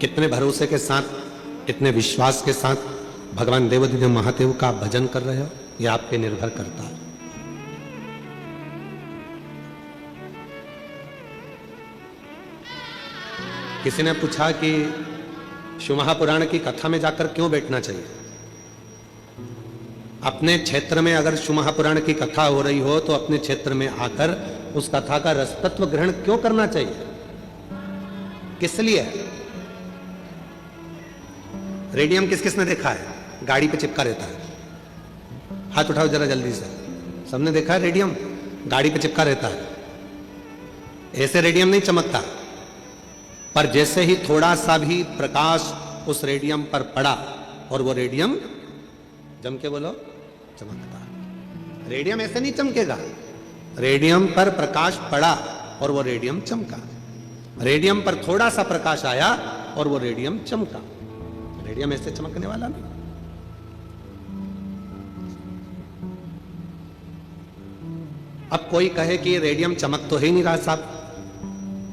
कितने भरोसे के साथ, कितने विश्वास के साथ भगवान देवाधिदेव महादेव का भजन कर रहे हो, यह आप पे निर्भर करता है। किसी ने पूछा कि शिव महापुराण की कथा में जाकर क्यों बैठना चाहिए? अपने क्षेत्र में अगर शिव महापुराण की कथा हो रही हो तो अपने क्षेत्र में आकर उस कथा का रसतत्व ग्रहण क्यों करना चाहिए? किस लिए? रेडियम किस किसने देखा है? गाड़ी पे चिपका रहता है, हाथ उठाओ जरा जल्दी से। सबने देखा है रेडियम गाड़ी पे चिपका रहता है। ऐसे रेडियम नहीं चमकता, पर जैसे ही थोड़ा सा भी प्रकाश उस रेडियम पर पड़ा और वो रेडियम, जम के बोलो, चमकता। रेडियम ऐसे नहीं चमकेगा, रेडियम पर प्रकाश पड़ा और वो रेडियम चमका। रेडियम पर थोड़ा सा प्रकाश आया और वो रेडियम चमका। रेडियम ऐसे चमकने वाला नहीं। अब कोई कहे कि रेडियम चमक तो ही नहीं रहा साहब,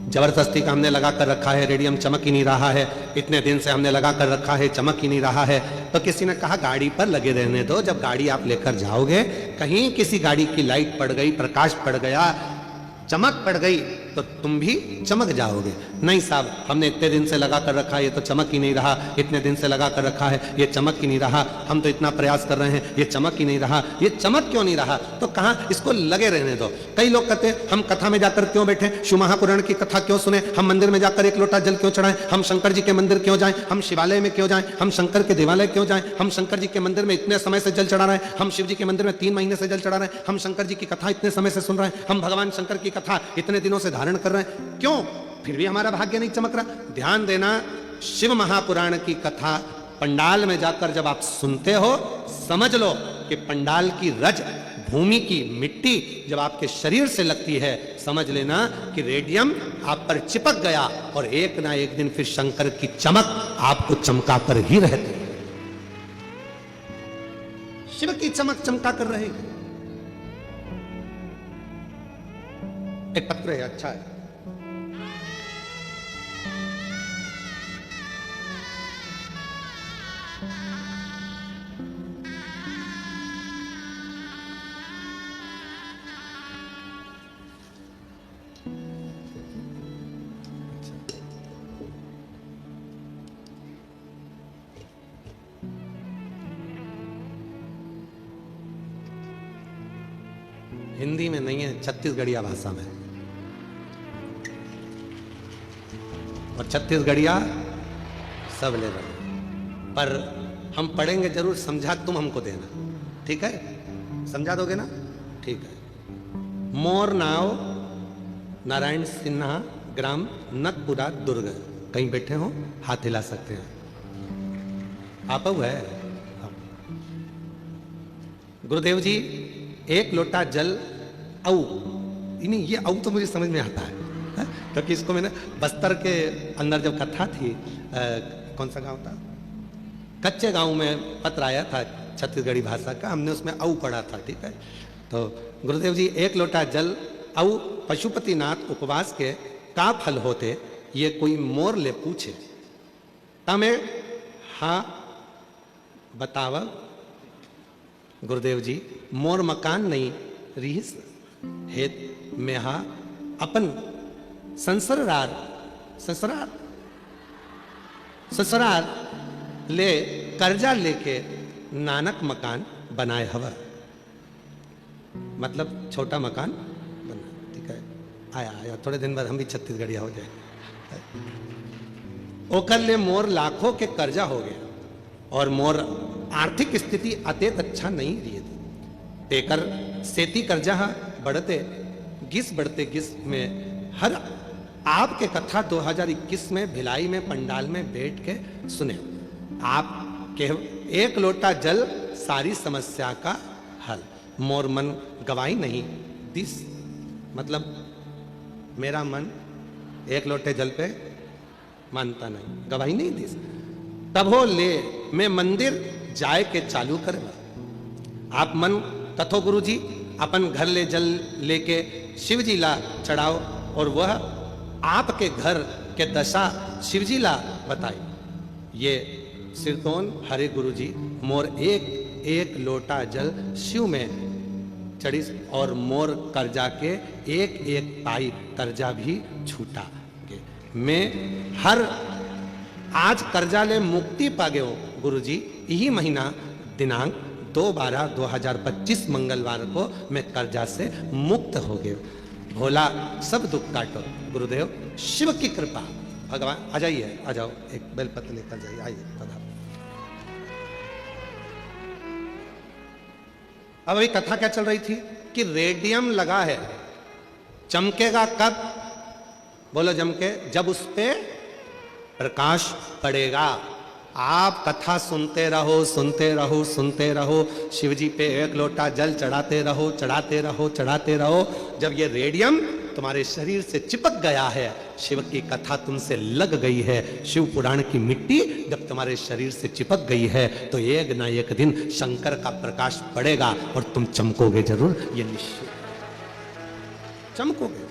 जबरदस्ती का हमने लगा कर रखा है, रेडियम चमक ही नहीं रहा है, इतने दिन से हमने लगा कर रखा है, चमक ही नहीं रहा है। तो किसी ने कहा गाड़ी पर लगे रहने दो, जब गाड़ी आप लेकर जाओगे, कहीं किसी गाड़ी की लाइट पड़ गई, प्रकाश पड़ गया, चमक पड़ गई, तो तुम भी चमक जाओगे। नहीं साहब, हमने इतने दिन से लगा कर रखा है, ये तो चमक ही नहीं रहा, इतने दिन से लगा कर रखा है, ये चमक ही नहीं रहा, हम तो इतना प्रयास कर रहे हैं, ये चमक ही नहीं रहा। ये चमक क्यों नहीं रहा? तो कहा इसको लगे रहने दो। कई लोग कहते हैं हम कथा में जाकर क्यों बैठे, शिव महापुराण की कथा क्यों सुने, हम मंदिर में जाकर एक लोटा जल क्यों चढ़ाएं, हम शंकर जी के मंदिर क्यों जाएं, हम शिवालय में क्यों जाएं, हम शंकर के देवालय क्यों जाएं, हम शंकर जी के मंदिर में इतने समय से जल चढ़ा रहे हैं, हम शिव जी के मंदिर में 3 महीने से जल चढ़ा रहे हैं, हम शंकर जी की कथा इतने समय से सुन रहे हैं, हम भगवान शंकर की कथा इतने दिनों से धारण कर रहे हैं, क्यों फिर भी हमारा भाग्य नहीं चमक रहा? ध्यान देना, शिव महापुराण की कथा पंडाल में जाकर जब आप सुनते हो, समझ लो कि पंडाल की रज, भूमि की मिट्टी जब आपके शरीर से लगती है, समझ लेना कि रेडियम आप पर चिपक गया और एक ना एक दिन फिर शंकर की चमक आपको चमका कर ही रहती है। शिव की चमक चमका कर रहेगी। एक पत्र है, अच्छा है। हिंदी में नहीं है, छत्तीसगढ़िया भाषा में। और छत्तीसगढ़िया सब ले रहे, पर हम पढ़ेंगे जरूर, समझा तुम हमको देना, ठीक है? समझा दोगे ना? ठीक है। मोर नाव नारायण सिन्हा, ग्राम नतपुरा, दुर्ग। कहीं बैठे हो, हाथ हिला सकते हैं। आप है गुरुदेव जी, एक लोटा जल औ, नहीं ये औ तो मुझे समझ में आता है, क्योंकि इसको मैंने बस्तर के अंदर जब कथा थी, कौन सा गांव था, कच्चे गांव में पत्र आया था छत्तीसगढ़ी भाषा का, हमने उसमें औ पढ़ा था, ठीक है? तो गुरुदेव जी, एक लोटा जल औ पशुपतिनाथ उपवास के का फल होते, ये कोई मोर ले पूछे, तमें हाँ बतावा गुरुदेव जी, मोर मकान नहीं रीस हेत में हा अपन संसरार ससुराल ससुराल ले कर्जा लेके नानक मकान बनाए हवा। मतलब छोटा मकान बना, ठीक है? आया आया, थोड़े दिन बाद हम भी छत्तीसगढ़िया हो जाए। ओकर ले मोर लाखों के कर्जा हो गया और मोर आर्थिक स्थिति अत्यंत अच्छा नहीं रही थी। तेकर सेती कर्जा बढ़ते गिस में हर आपके कथा 2021 में भिलाई में पंडाल में बैठ के सुने। आप के एक लोटा जल सारी समस्या का हल। मोर मन गवाई नहीं दिस, मतलब मेरा मन एक लोटे जल पे मानता नहीं, गवाही नहीं दिस। तब हो ले मैं मंदिर जाए के चालू करेगा। आप मन कथो गुरु जी, अपन घर ले जल लेके शिव जी ला चढ़ाओ और वह आपके घर के दशा शिवजी ला बताई। ये सिरतोन हरे गुरु जी मोर एक एक लोटा जल शिव में चढ़ी और मोर कर्जा के एक एक पाई कर्जा भी छूटा के मैं हर आज कर्जा ले मुक्ति पागे हो गुरु जी। यही महीना दिनांक 2/12/2025 मंगलवार को मैं कर्जा से मुक्त हो गए। भोला सब दुख काटो गुरुदेव, शिव की कृपा। भगवान आ जाइए, आ जाओ, एक बेलपत्र लेकर जाइए, आइए पधारो। अब अभी कथा क्या चल रही थी कि रेडियम लगा है, चमकेगा कब? बोलो चमके जब उस पे प्रकाश पड़ेगा। आप कथा सुनते रहो, सुनते रहो, सुनते रहो, शिवजी पे एक लोटा जल चढ़ाते रहो, चढ़ाते रहो, चढ़ाते रहो। जब ये रेडियम तुम्हारे शरीर से चिपक गया है, शिव की कथा तुमसे लग गई है, शिव पुराण की मिट्टी जब तुम्हारे शरीर से चिपक गई है, तो एक ना एक दिन शंकर का प्रकाश पड़ेगा और तुम चमकोगे जरूर, ये निश्चित चमकोगे।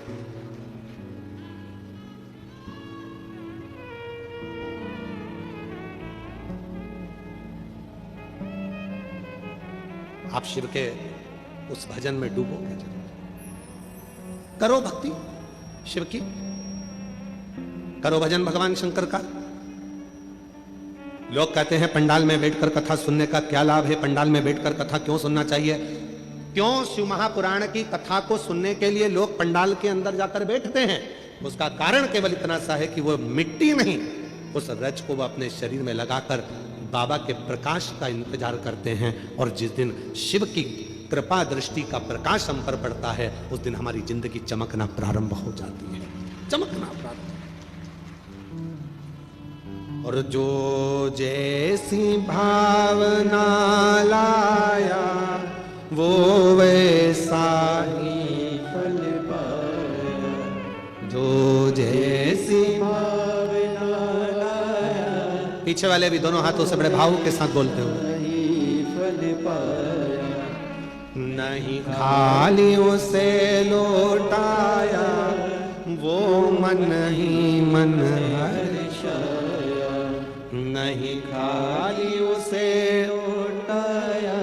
आप शिव के उस भजन में डूबोगे जरूर। करो भक्ति शिव की, करो भजन भगवान शंकर का। लोग कहते हैं पंडाल में बैठकर कथा सुनने का क्या लाभ है, पंडाल में बैठकर कथा क्यों सुनना चाहिए? क्यों शिव महापुराण की कथा को सुनने के लिए लोग पंडाल के अंदर जाकर बैठते हैं? उसका कारण केवल इतना सा है कि वो मिट्टी नहीं, उस रज को वो अपने शरीर में लगाकर बाबा के प्रकाश का इंतजार करते हैं। और जिस दिन शिव की कृपा दृष्टि का प्रकाश हम पर पड़ता है, उस दिन हमारी जिंदगी चमकना प्रारंभ हो जाती है, चमकना प्रारंभ। और जो जैसी भावना लाया वो वैसा ही फल पाया, जो जैसी भावना लाया। पीछे वाले भी दोनों हाथों से बड़े भाव के साथ बोलते हो। फल पाया नहीं खाली उसे लौटाया, वो मन ही मन हर्षाया। नहीं खाली उसे लौटाया,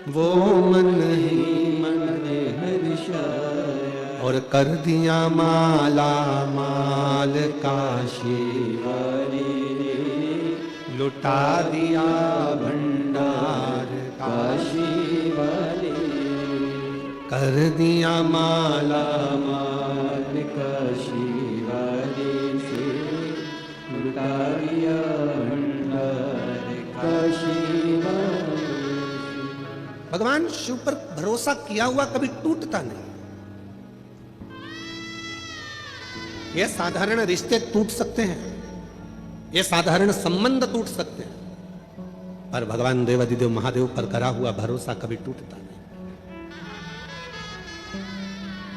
वो मन ही मन हर्षाया। और कर दिया माला माल काशी वाली, लुटा दिया भंडार काशी वाली। कर दिया माला माल काशी वाली से, लुटा दिया भंडार काशी वाली। भगवान शिव पर भरोसा किया हुआ कभी टूटता नहीं। ये साधारण रिश्ते टूट सकते हैं, ये साधारण संबंध टूट सकते हैं, पर भगवान देवाधिदेव महादेव पर करा हुआ भरोसा कभी टूटता नहीं।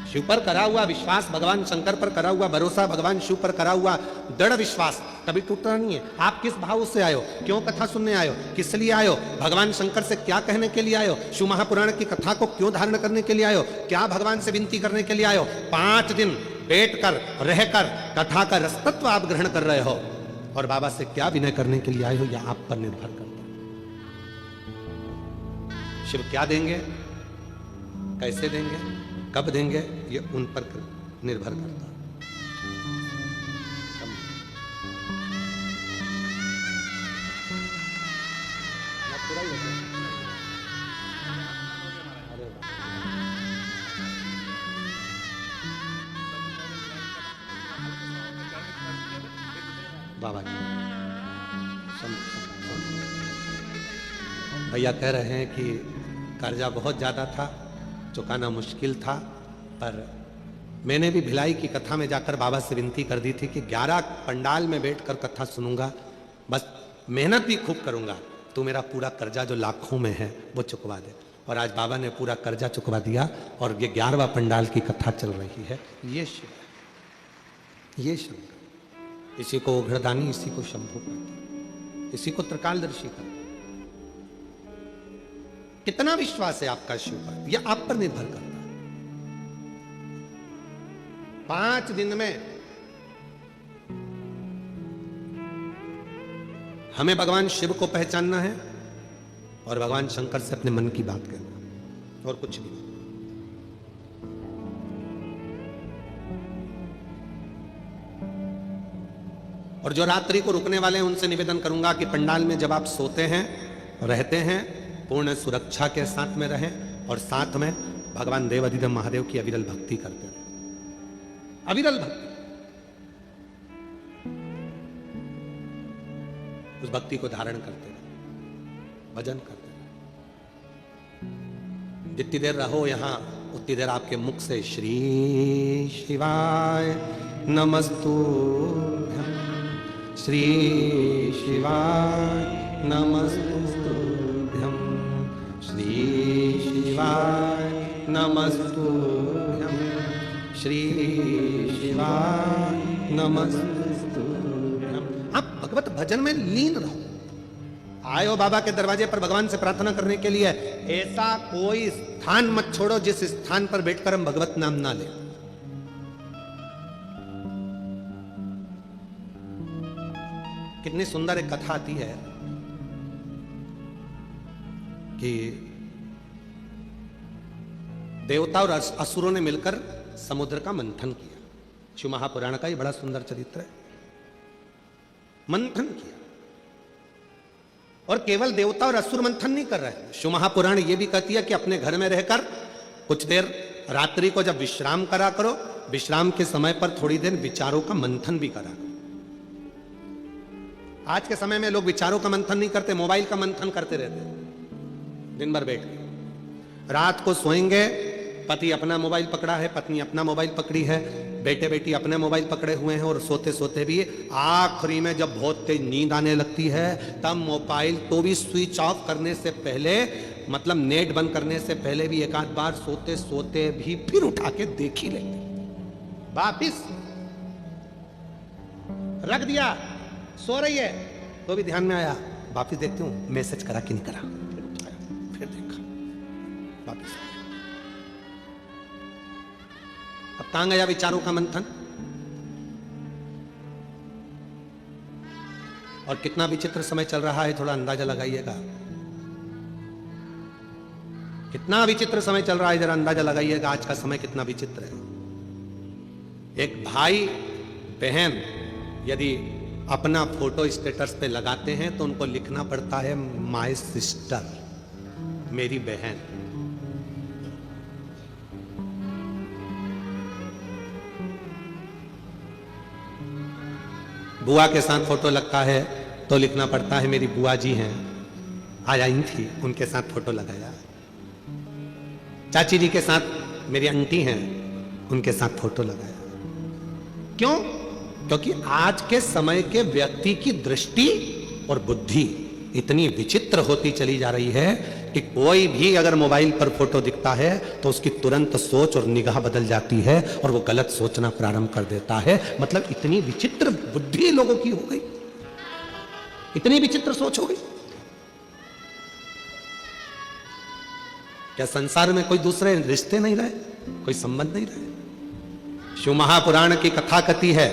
शिव पर करा हुआ विश्वास, भगवान शंकर पर करा हुआ भरोसा, भगवान शिव पर करा हुआ दृढ़ विश्वास कभी टूटता नहीं है। आप किस भाव से आयो, क्यों कथा सुनने आयो, किस लिए आयो, भगवान शंकर से क्या कहने के लिए आयो, शिव महापुराण की कथा को क्यों धारण करने के लिए आयो, क्या भगवान से विनती करने के लिए आयो? 5 दिन बैठकर रहकर कथा का रसतत्व आप ग्रहण कर रहे हो, और बाबा से क्या विनय करने के लिए आए हो, यह आप पर निर्भर करता है। शिव क्या देंगे, कैसे देंगे, कब देंगे, ये उन पर निर्भर करता है। बाबा भैया कह रहे हैं कि कर्जा बहुत ज़्यादा था, चुकाना मुश्किल था, पर मैंने भी भिलाई की कथा में जाकर बाबा से विनती कर दी थी कि 11 पंडाल में बैठकर कथा सुनूंगा, बस मेहनत भी खूब करूंगा, तो मेरा पूरा कर्जा जो लाखों में है वो चुकवा दे। और आज बाबा ने पूरा कर्जा चुकवा दिया और ये 11वां पंडाल की कथा चल रही है। ये शिव है, ये शंकर, इसी को उघड़दानी, इसी को शंभू कहते, इसी को त्रिकालदर्शी कहते। कितना विश्वास है आपका शिव पर, यह आप पर निर्भर करता है। 5 दिन में हमें भगवान शिव को पहचानना है और भगवान शंकर से अपने मन की बात करना, और कुछ नहीं। और जो रात्रि को रुकने वाले हैं उनसे निवेदन करूंगा कि पंडाल में जब आप सोते हैं, रहते हैं, पूर्ण सुरक्षा के साथ में रहें और साथ में भगवान देव अधिदेव महादेव की अविरल भक्ति करते रहें। अविरल भक्ति, उस भक्ति को धारण करते रहे, भजन करते रहे। जितनी देर रहो यहां उतनी देर आपके मुख से श्री शिवाय नमस्तुभ्यं, श्री शिवाय नमस्तुभ्यं, श्री शिवाय नमस्तुभ्यं, श्री शिवाय नमस्तुभ्यं। आप भगवत भजन में लीन रहो। आयो बाबा के दरवाजे पर भगवान से प्रार्थना करने के लिए, ऐसा कोई स्थान मत छोड़ो जिस स्थान पर बैठकर हम भगवत नाम ना लें। कितनी सुंदर एक कथा आती है कि देवता और असुरों ने मिलकर समुद्र का मंथन किया। शिव महापुराण का ये बड़ा सुंदर चरित्र है। मंथन किया, और केवल देवता और असुर मंथन नहीं कर रहे हैं। शिव महापुराण ये भी कहती है कि अपने घर में रहकर कुछ देर रात्रि को जब विश्राम करा करो, विश्राम के समय पर थोड़ी देर विचारों का मंथन भी करा करो। आज के समय में लोग विचारों का मंथन नहीं करते, मोबाइल का मंथन करते रहते हैं दिन भर बैठ के। रात को सोएंगे, पति अपना मोबाइल पकड़ा है, पत्नी अपना मोबाइल पकड़ी है, बेटे बेटी अपने मोबाइल पकड़े हुए हैं, और सोते सोते भी आखिरी में जब बहुत तेज नींद आने लगती है तब मोबाइल तो भी स्विच ऑफ करने से पहले, मतलब नेट बंद करने से पहले भी एक आध बार सोते सोते भी फिर उठा के देख ही लेते। वापिस रख दिया, सो रही है तो भी ध्यान में आया, वापिस देखती हूं मैसेज करा कि नहीं करा, फिर उठाया, फिर देखा, वापिस। अब कहां गया विचारों का मंथन? और कितना विचित्र समय चल रहा है, थोड़ा अंदाजा लगाइएगा। कितना विचित्र समय चल रहा है, जरा अंदाजा लगाइएगा आज का समय कितना विचित्र है। एक भाई बहन यदि अपना फोटो स्टेटस पे लगाते हैं तो उनको लिखना पड़ता है माय सिस्टर, मेरी बहन। बुआ के साथ फोटो लगता है तो लिखना पड़ता है मेरी बुआ जी हैं, आज आई थी उनके साथ फोटो लगाया। चाची जी के साथ मेरी आंटी हैं, उनके साथ फोटो लगाया। क्यों? क्योंकि आज के समय के व्यक्ति की दृष्टि और बुद्धि इतनी विचित्र होती चली जा रही है कि कोई भी अगर मोबाइल पर फोटो दिखता है तो उसकी तुरंत सोच और निगाह बदल जाती है और वो गलत सोचना प्रारंभ कर देता है। मतलब इतनी विचित्र बुद्धि लोगों की हो गई, इतनी विचित्र सोच हो गई। क्या संसार में कोई दूसरे रिश्ते नहीं रहे, कोई संबंध नहीं रहे? शिव महापुराण की कथा कथी है,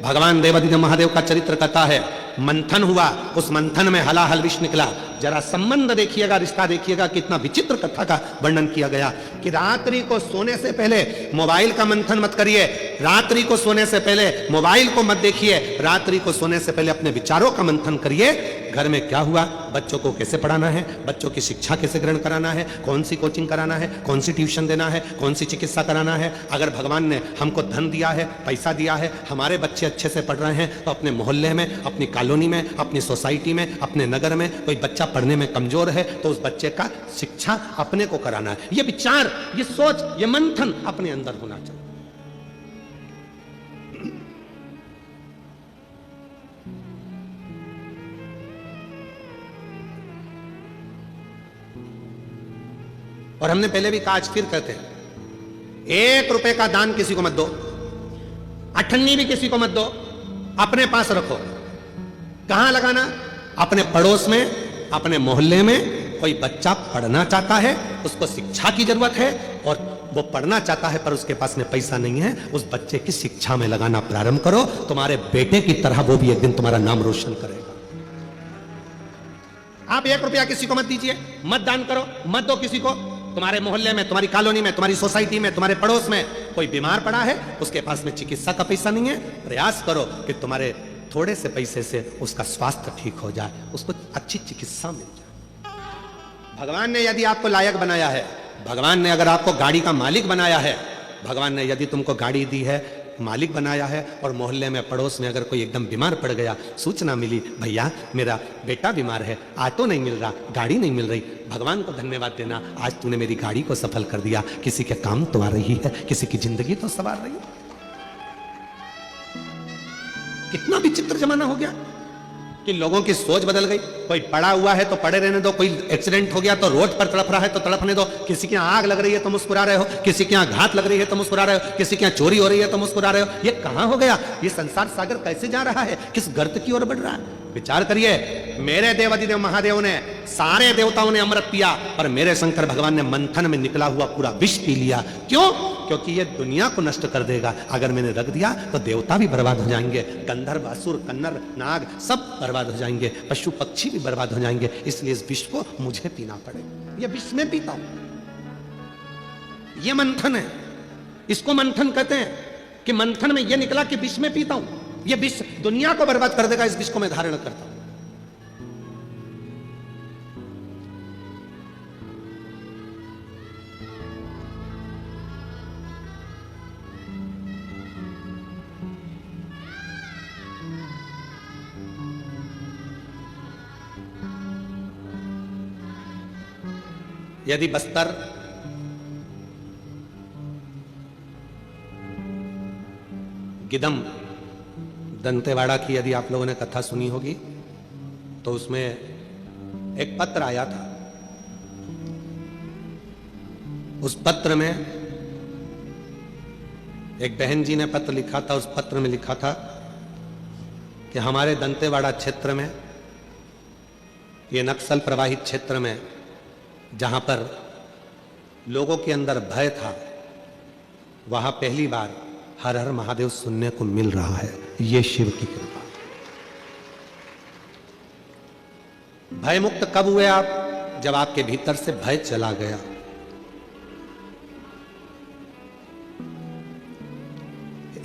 भगवान देवाधिदेव महादेव का चरित्र कथा है। मंथन हुआ, उस मंथन में हलाहल विष निकला। जरा संबंध देखिएगा, रिश्ता देखिएगा, कितना विचित्र कथा का वर्णन किया गया कि रात्रि को सोने से पहले मोबाइल का मंथन मत करिए, रात्रि को सोने से पहले मोबाइल को मत देखिए, रात्रि को सोने से पहले अपने विचारों का मंथन करिए। घर में क्या हुआ, बच्चों को कैसे पढ़ाना है, बच्चों की शिक्षा कैसे ग्रहण कराना है, कौन सी कोचिंग कराना है, कौन सी ट्यूशन देना है, कौन सी चिकित्सा कराना है। अगर भगवान ने हमको धन दिया है, पैसा दिया है, हमारे बच्चे अच्छे से पढ़ रहे हैं तो अपने मोहल्ले में, अपनी कॉलोनी में, अपनी सोसाइटी में, अपने नगर में कोई बच्चा पढ़ने में कमजोर है तो उस बच्चे का शिक्षा अपने को कराना है। ये विचार, ये सोच, ये मंथन अपने अंदर होना चाहिए। और हमने पहले भी कहा, आज फिर कहते हैं, 1 रुपए का दान किसी को मत दो, अठन्नी भी किसी को मत दो, अपने पास रखो। कहां लगाना? अपने पड़ोस में, अपने मोहल्ले में। कोई बच्चा पढ़ना चाहता है, उसको शिक्षा की जरूरत है और वो पढ़ना चाहता है पर उसके पास में पैसा नहीं है, उस बच्चे की शिक्षा में लगाना प्रारंभ करो। तुम्हारे बेटे की तरह वो भी एक दिन तुम्हारा नाम रोशन करेगा। आप 1 रुपया किसी को मत दीजिए, मत दान करो, मत दो किसी को। तुम्हारे मोहल्ले में, तुम्हारी कॉलोनी में, तुम्हारी सोसाइटी में, तुम्हारे पड़ोस में कोई बीमार पड़ा है, उसके पास में चिकित्सा का पैसा नहीं है, प्रयास करो कि तुम्हारे थोड़े से पैसे से उसका स्वास्थ्य ठीक हो जाए, उसको अच्छी चिकित्सा मिल जाए। भगवान ने यदि आपको लायक बनाया है, भगवान ने अगर आपको गाड़ी का मालिक बनाया है, भगवान ने यदि तुमको गाड़ी दी है, मालिक बनाया है, और मोहल्ले में, पड़ोस में अगर कोई एकदम बीमार पड़ गया, सूचना मिली भैया मेरा बेटा बीमार है, ऑटो नहीं मिल रहा, गाड़ी नहीं मिल रही, भगवान को धन्यवाद देना, आज तूने मेरी गाड़ी को सफल कर दिया, किसी के काम तो आ रही है, किसी की जिंदगी तो सवार रही है। कितना विचित्र जमाना हो गया कि लोगों की सोच बदल गई। कोई पड़ा हुआ है तो पड़े रहने दो, कोई एक्सीडेंट हो गया तो रोड पर तड़प रहा है तो तड़पने दो, किसी के यहाँ आग लग रही है तो मुस्कुरा रहे हो, किसी के यहाँ घात लग रही है तो मुस्कुरा रहे हो, किसी के यहाँ चोरी हो रही है तो मुस्कुरा रहे हो। ये कहां हो गया? ये संसार सागर कैसे जा रहा है? किस गर्त की ओर बढ़ रहा है? विचार करिए। मेरे देव अधिदेव महादेव ने, सारे देवताओं ने अमृत पिया, पर मेरे शंकर भगवान ने मंथन में निकला हुआ पूरा विष पी लिया। क्यों? क्योंकि ये दुनिया को नष्ट कर देगा। अगर मैंने रख दिया तो देवता भी बर्बाद हो जाएंगे, गंधर्व, असुर, कन्नर, नाग सब बर्बाद हो जाएंगे, पशु पक्षी भी बर्बाद हो जाएंगे। इसलिए इस विष को मुझे पीना पड़ेगा। ये विष में पीता हूं, ये मंथन है, इसको मंथन कहते हैं कि मंथन में ये निकला कि विष में पीता हूं। ये विष दुनिया को बर्बाद कर देगा, इस विष को मैं धारण करता हूं। यदि बस्तर गिदम दंतेवाड़ा की यदि आप लोगों ने कथा सुनी होगी तो उसमें एक पत्र आया था। उस पत्र में एक बहन जी ने पत्र लिखा था। उस पत्र में लिखा था कि हमारे दंतेवाड़ा क्षेत्र में, ये नक्सल प्रभावित क्षेत्र में, जहां पर लोगों के अंदर भय था, वहां पहली बार हर हर महादेव सुनने को मिल रहा है। ये शिव की कृपा। भय मुक्त कब हुए आप? जब आपके भीतर से भय चला गया।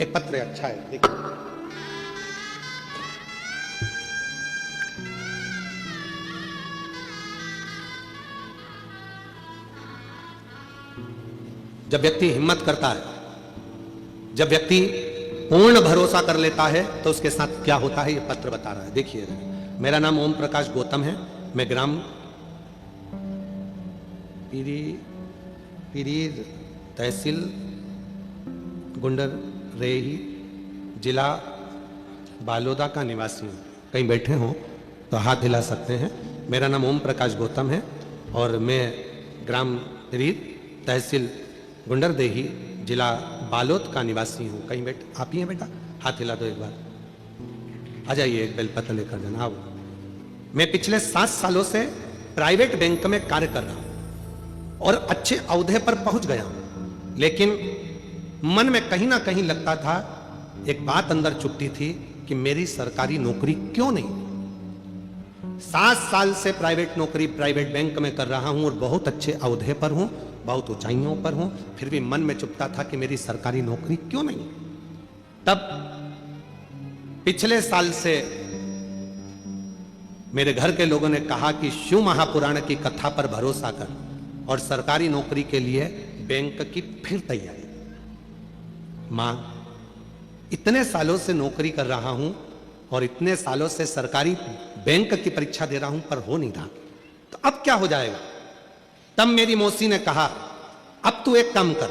एक पत्र अच्छा है, देखिए। जब व्यक्ति हिम्मत करता है, जब व्यक्ति पूर्ण भरोसा कर लेता है, तो उसके साथ क्या होता है, ये पत्र बता रहा है। देखिए, मेरा नाम ओम प्रकाश गौतम है। मैं ग्राम पीरीर तहसील गुंडर रेही जिला बालोदा का निवासी हूँ। कहीं बैठे हो तो हाथ हिला सकते हैं। मेरा नाम ओम प्रकाश गौतम है और मैं ग्राम पीरीर तहसील गुंडरदेही जिला बालोद का निवासी हूँ। कहीं बैठ, आप ही हैं बेटा? हाथ हिला दो एक बार। आ जाइए, एक बेलपत्र लेकर जाना। आओ। मैं पिछले 7 सालों से प्राइवेट बैंक में कार्य कर रहा हूँ और अच्छे औहदे पर पहुंच गया हूँ, लेकिन मन में कहीं ना कहीं लगता था, एक बात अंदर चुभती थी कि मेरी सरकारी नौकरी क्यों नहीं। 7 साल से प्राइवेट नौकरी प्राइवेट बैंक में कर रहा हूं और बहुत अच्छे औहदे पर हूं, बहुत ऊंचाइयों पर हूं, फिर भी मन में चुभता था कि मेरी सरकारी नौकरी क्यों नहीं। तब पिछले साल से मेरे घर के लोगों ने कहा कि शिव महापुराण की कथा पर भरोसा कर और सरकारी नौकरी के लिए बैंक की फिर तैयारी। मां, इतने सालों से नौकरी कर रहा हूं और इतने सालों से सरकारी बैंक की परीक्षा दे रहा हूं, पर हो नहीं रहा, तो अब क्या हो जाएगा। तब मेरी मौसी ने कहा, अब तू एक काम कर,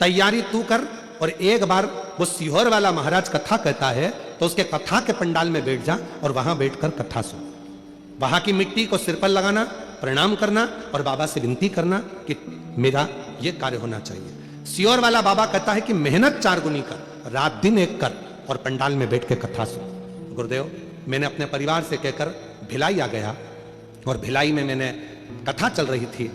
तैयारी तू कर और एक बार वो सीहोर वाला महाराज कथा कहता है तो उसके कथा के पंडाल में बैठ जा और वहां बैठकर कथा सुन। वहां की मिट्टी को सिर पर लगाना, प्रणाम करना और बाबा से विनती करना कि मेरा ये कार्य होना चाहिए। सीहोर वाला बाबा कहता है कि मेहनत 4 गुनी कर, रात दिन एक कर और पंडाल में बैठ के कथा सुन। गुरुदेव, मैंने अपने परिवार से कहकर भिलाई आ गया और भिलाई में मैंने कथा चल रही थी,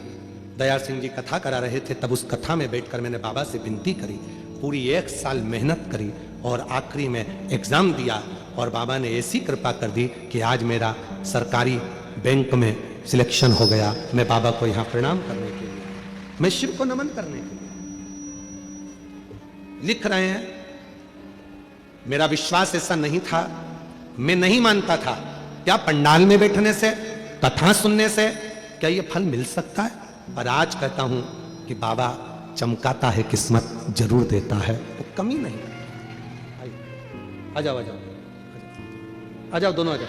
दयाल सिंह जी कथा करा रहे थे, तब उस कथा में बैठकर मैंने बाबा से विनती करी, पूरी 1 साल मेहनत करी और आखिरी में एग्जाम दिया और बाबा ने ऐसी कृपा कर दी कि आज मेरा सरकारी बैंक में सिलेक्शन हो गया। मैं बाबा को यहाँ प्रणाम करने के लिए, मैं शिव को नमन करने के लिए। लिख रहे हैं, मेरा विश्वास ऐसा नहीं था, मैं नहीं मानता था क्या पंडाल में बैठने से, कथा सुनने से क्या ये फल मिल सकता है। और आज कहता हूं कि बाबा चमकाता है, किस्मत जरूर देता है, वो कमी नहीं। आ जाओ आ जाओ आ जाओ, दोनों आ जाओ।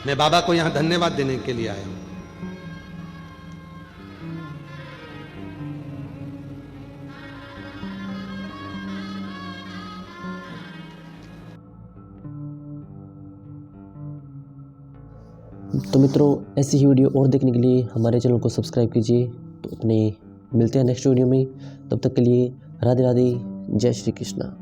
मैं बाबा को यहां धन्यवाद देने के लिए आया हूं। तो मित्रों, ऐसी ही वीडियो और देखने के लिए हमारे चैनल को सब्सक्राइब कीजिए। तो अपने मिलते हैं नेक्स्ट वीडियो में, तब तक के लिए राधे राधे, जय श्री कृष्णा।